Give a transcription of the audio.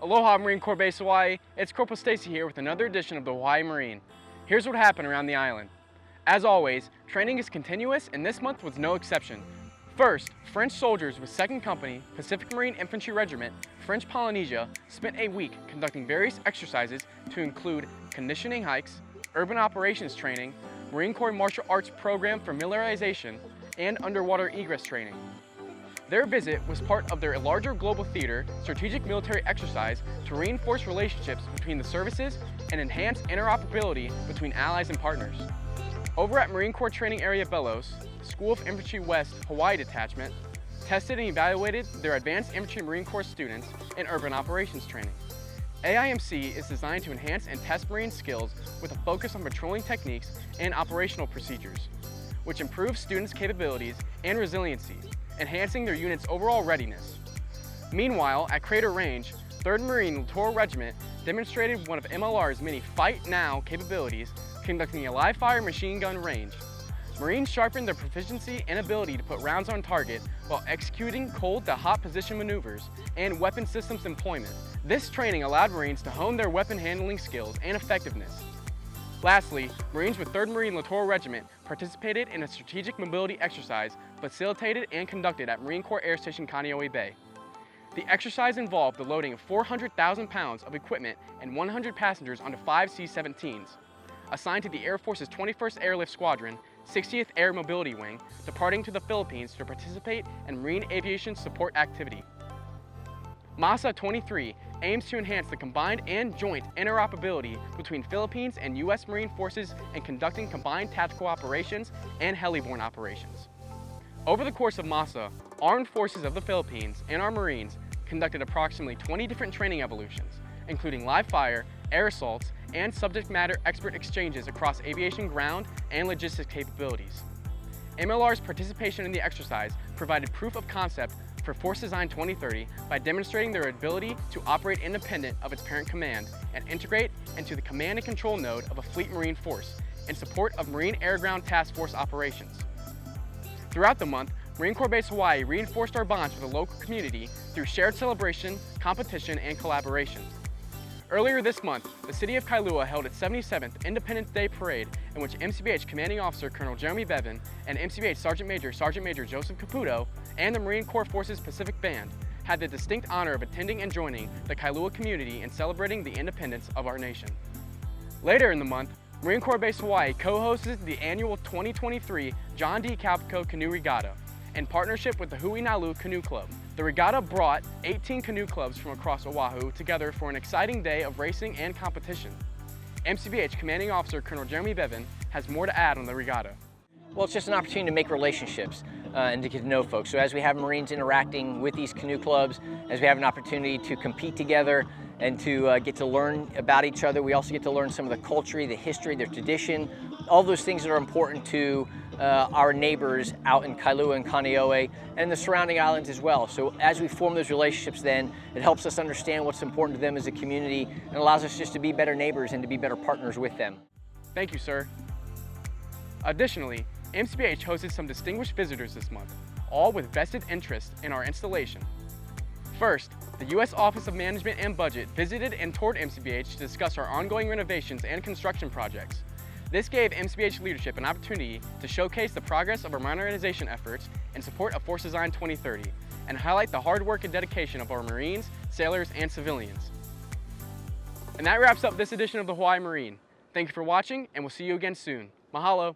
Aloha, Marine Corps Base Hawaii. It's Corporal Stacy here with another edition of the Hawaii Marine. Here's what happened around the island. As always, training is continuous and this month was no exception. First, French soldiers with 2nd Company, Pacific Marine Infantry Regiment, French Polynesia, spent a week conducting various exercises to include conditioning hikes, urban operations training, Marine Corps Martial Arts Program familiarization, and underwater egress training. Their visit was part of their larger global theater strategic military exercise to reinforce relationships between the services and enhance interoperability between allies and partners. Over at Marine Corps Training Area Belos, School of Infantry West Hawaii Detachment tested and evaluated their Advanced Infantry Marine Corps students in urban operations training. AIMC is designed to enhance and test Marine skills with a focus on patrolling techniques and operational procedures, which improve students' capabilities and resiliency, enhancing their unit's overall readiness. Meanwhile, at Crater Range, 3rd Marine Littoral Regiment demonstrated one of MLR's many Fight Now capabilities, conducting a live-fire machine gun range. Marines sharpened their proficiency and ability to put rounds on target while executing cold-to-hot position maneuvers and weapon systems employment. This training allowed Marines to hone their weapon handling skills and effectiveness. Lastly, Marines with 3rd Marine Littoral Regiment participated in a strategic mobility exercise facilitated and conducted at Marine Corps Air Station Kaneohe Bay. The exercise involved the loading of 400,000 pounds of equipment and 100 passengers onto 5 C-17s, assigned to the Air Force's 21st Airlift Squadron, 60th Air Mobility Wing, departing to the Philippines to participate in Marine Aviation Support Activity. MASA 23 aims to enhance the combined and joint interoperability between Philippines and U.S. Marine Forces in conducting combined tactical operations and heliborne operations. Over the course of MASA, Armed Forces of the Philippines and our Marines conducted approximately 20 different training evolutions, including live fire, air assaults, and subject matter expert exchanges across aviation ground and logistics capabilities. MLR's participation in the exercise provided proof of concept for Force Design 2030 by demonstrating their ability to operate independent of its parent command and integrate into the command and control node of a Fleet Marine Force in support of Marine Air Ground Task Force operations. Throughout the month, Marine Corps Base Hawaii reinforced our bonds with the local community through shared celebration, competition, and collaboration. Earlier this month, the City of Kailua held its 77th Independence Day Parade, in which MCBH Commanding Officer Colonel Jeremy Bevan and MCBH Sergeant Major Joseph Caputo and the Marine Corps Forces Pacific Band had the distinct honor of attending and joining the Kailua community in celebrating the independence of our nation. Later in the month, Marine Corps Base Hawaii co-hosted the annual 2023 John D. Calpico Canoe Regatta in partnership with the Hui Nalu Canoe Club. The regatta brought 18 canoe clubs from across Oahu together for an exciting day of racing and competition. MCBH Commanding Officer Colonel Jeremy Bevan has more to add on the regatta. Well, it's just an opportunity to make relationships and to get to know folks. So as we have Marines interacting with these canoe clubs, as we have an opportunity to compete together and to get to learn about each other, we also get to learn some of the culture, the history, their tradition, all those things that are important to our neighbors out in Kailua and Kaneohe and the surrounding islands as well. So as we form those relationships then, it helps us understand what's important to them as a community and allows us just to be better neighbors and to be better partners with them. Thank you, sir. Additionally, MCBH hosted some distinguished visitors this month, all with vested interest in our installation. First, the U.S. Office of Management and Budget visited and toured MCBH to discuss our ongoing renovations and construction projects. This gave MCBH leadership an opportunity to showcase the progress of our modernization efforts in support of Force Design 2030 and highlight the hard work and dedication of our Marines, sailors, and civilians. And that wraps up this edition of the Hawaii Marine. Thank you for watching, and we'll see you again soon. Mahalo!